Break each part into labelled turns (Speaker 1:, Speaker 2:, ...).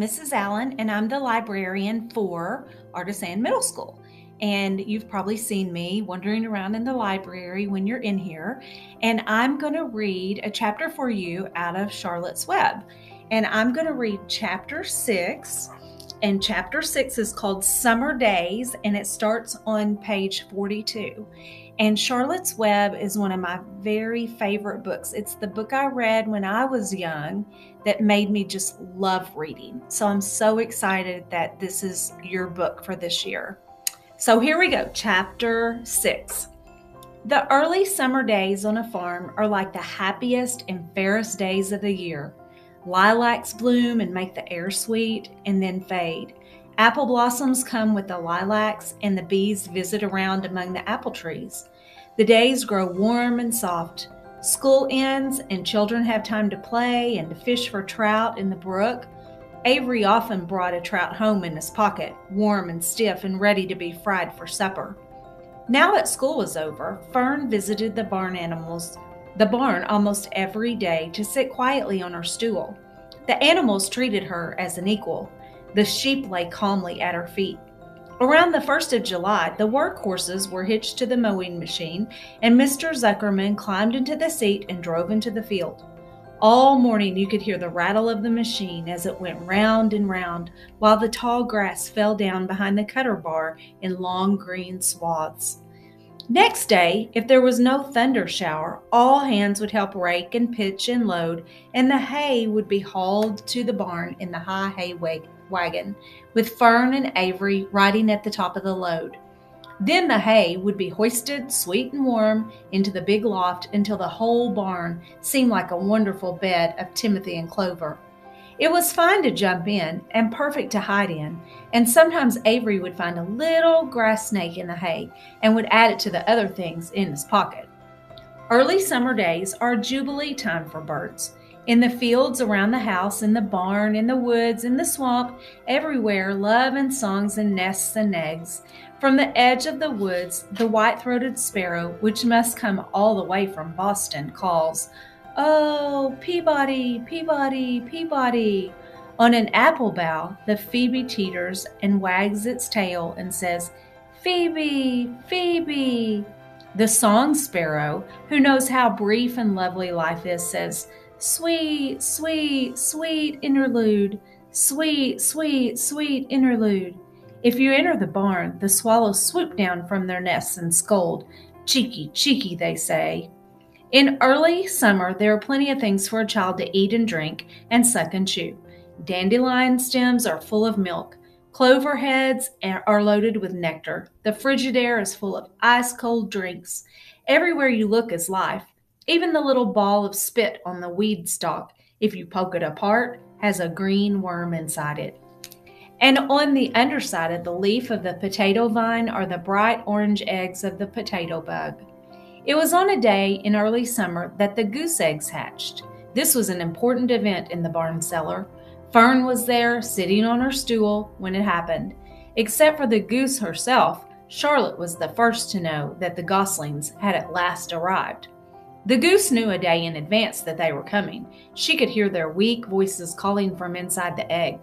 Speaker 1: Mrs. Allen, and I'm the librarian for Artisan Middle School. And you've probably seen me wandering around in the library when you're in here. And I'm going to read a chapter for you out of Charlotte's Web. And I'm going to read chapter 6. And chapter 6 is called Summer Days, and it starts on page 42. And Charlotte's Web is one of my very favorite books. It's the book I read when I was young that made me just love reading. So I'm so excited that this is your book for this year. So here we go, chapter 6. The early summer days on a farm are like the happiest and fairest days of the year. Lilacs bloom and make the air sweet and then fade. Apple blossoms come with the lilacs, and the bees visit around among the apple trees. The days grow warm and soft. School ends, and children have time to play and to fish for trout in the brook. Avery often brought a trout home in his pocket, warm and stiff and ready to be fried for supper. Now that school was over, Fern visited the barn almost every day to sit quietly on her stool. The animals treated her as an equal. The sheep lay calmly at her feet. Around the 1st of July, the work horses were hitched to the mowing machine, and Mr. Zuckerman climbed into the seat and drove into the field. All morning you could hear the rattle of the machine as it went round and round, while the tall grass fell down behind the cutter bar in long green swaths. Next day, if there was no thunder shower, all hands would help rake and pitch and load, and the hay would be hauled to the barn in the high hay wagon, with Fern and Avery riding at the top of the load. Then the hay would be hoisted, sweet and warm, into the big loft until the whole barn seemed like a wonderful bed of timothy and clover. It was fine to jump in and perfect to hide in, and sometimes Avery would find a little grass snake in the hay and would add it to the other things in his pocket. Early summer days are jubilee time for birds. In the fields around the house, in the barn, in the woods, in the swamp, everywhere love and songs and nests and eggs. From the edge of the woods, the white-throated sparrow, which must come all the way from Boston, calls, "Oh, Peabody, Peabody, Peabody." On an apple bough, the phoebe teeters and wags its tail and says, "Phoebe, Phoebe." The song sparrow, who knows how brief and lovely life is, says, "Sweet, sweet, sweet interlude, sweet, sweet, sweet interlude." If you enter the barn, the swallows swoop down from their nests and scold. "Cheeky, cheeky," they say. In early summer, there are plenty of things for a child to eat and drink and suck and chew. Dandelion stems are full of milk. Clover heads are loaded with nectar. The Frigidaire is full of ice-cold drinks. Everywhere you look is life. Even the little ball of spit on the weed stalk, if you poke it apart, has a green worm inside it. And on the underside of the leaf of the potato vine are the bright orange eggs of the potato bug. It was on a day in early summer that the goose eggs hatched. This was an important event in the barn cellar. Fern was there, sitting on her stool, when it happened. Except for the goose herself, Charlotte was the first to know that the goslings had at last arrived. The goose knew a day in advance that they were coming. She could hear their weak voices calling from inside the egg.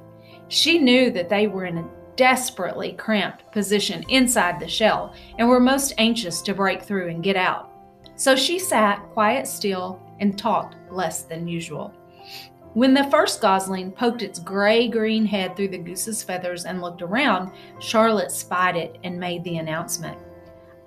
Speaker 1: She knew that they were in a desperately cramped position inside the shell and were most anxious to break through and get out. So she sat quiet still and talked less than usual. When the first gosling poked its gray-green head through the goose's feathers and looked around, Charlotte spied it and made the announcement.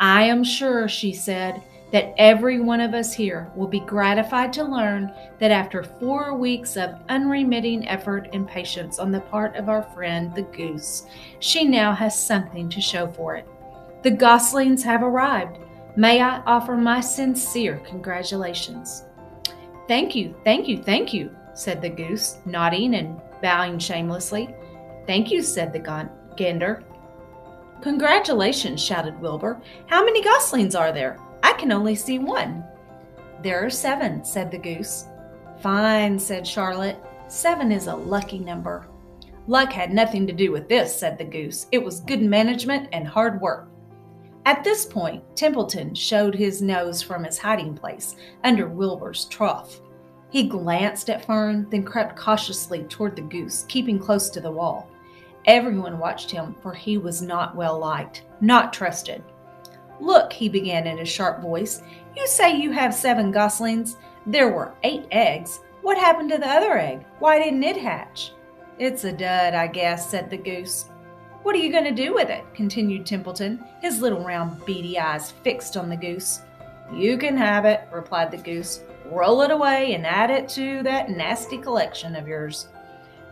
Speaker 1: "I am sure," she said, "that every one of us here will be gratified to learn that after 4 weeks of unremitting effort and patience on the part of our friend the goose, she now has something to show for it. The goslings have arrived. May I offer my sincere congratulations?" "Thank you, thank you, thank you," said the goose, nodding and bowing shamelessly. "Thank you," said the gander. "Congratulations," shouted Wilbur. "How many goslings are there? I can only see one." "There are 7," said the goose. "Fine," said Charlotte. 7 is a lucky number." "Luck had nothing to do with this," said the goose. "It was good management and hard work." At this point, Templeton showed his nose from his hiding place under Wilbur's trough. He glanced at Fern, then crept cautiously toward the goose, keeping close to the wall. Everyone watched him, for he was not well liked, not trusted. "Look," he began in a sharp voice, "you say you have 7 goslings. There were 8 eggs. What happened to the other egg? Why didn't it hatch?" "It's a dud, I guess," said the goose. "What are you going to do with it?" continued Templeton, his little round beady eyes fixed on the goose. "You can have it," replied the goose. "Roll it away and add it to that nasty collection of yours."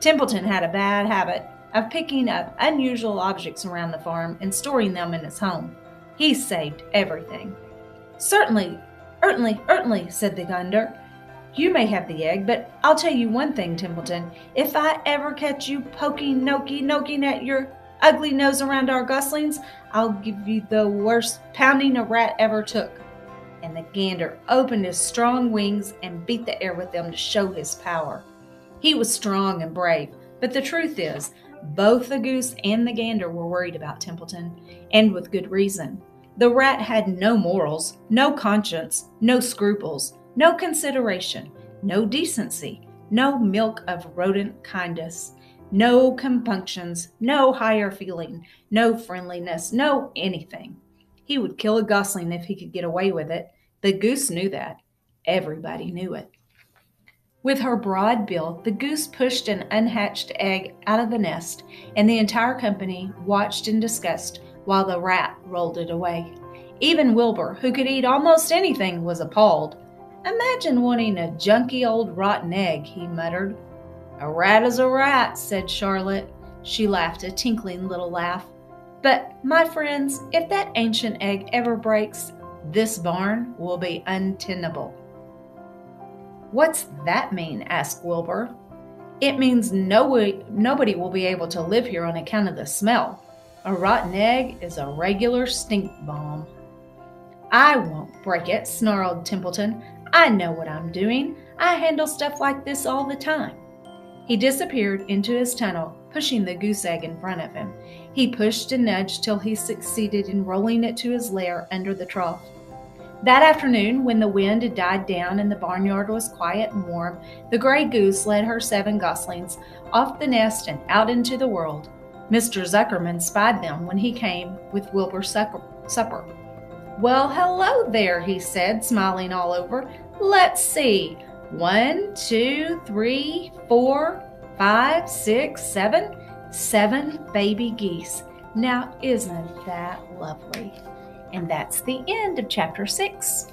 Speaker 1: Templeton had a bad habit of picking up unusual objects around the farm and storing them in his home. He saved everything. "Certainly, certainly," said the gander. "You may have the egg, but I'll tell you one thing, Templeton. If I ever catch you noking at your ugly nose around our goslings, I'll give you the worst pounding a rat ever took." And the gander opened his strong wings and beat the air with them to show his power. He was strong and brave, but the truth is, both the goose and the gander were worried about Templeton, and with good reason. The rat had no morals, no conscience, no scruples, no consideration, no decency, no milk of rodent kindness, no compunctions, no higher feeling, no friendliness, no anything. He would kill a gosling if he could get away with it. The goose knew that. Everybody knew it. With her broad bill, the goose pushed an unhatched egg out of the nest, and the entire company watched in disgust while the rat rolled it away. Even Wilbur, who could eat almost anything, was appalled. "Imagine wanting a junky old rotten egg," he muttered. "A rat is a rat," said Charlotte. She laughed a tinkling little laugh. "But, my friends, if that ancient egg ever breaks, this barn will be untenable." "What's that mean?" asked Wilbur. "It means nobody will be able to live here on account of the smell. A rotten egg is a regular stink bomb." "I won't break it," snarled Templeton. "I know what I'm doing. I handle stuff like this all the time." He disappeared into his tunnel, pushing the goose egg in front of him. He pushed and nudged till he succeeded in rolling it to his lair under the trough. That afternoon, when the wind had died down and the barnyard was quiet and warm, the gray goose led her 7 goslings off the nest and out into the world. Mr. Zuckerman spied them when he came with Wilbur's supper. "Well, hello there," he said, smiling all over. "Let's see. 1, 2, 3, 4, 5, 6, 7. 7 baby geese. Now, isn't that lovely?" And that's the end of chapter 6.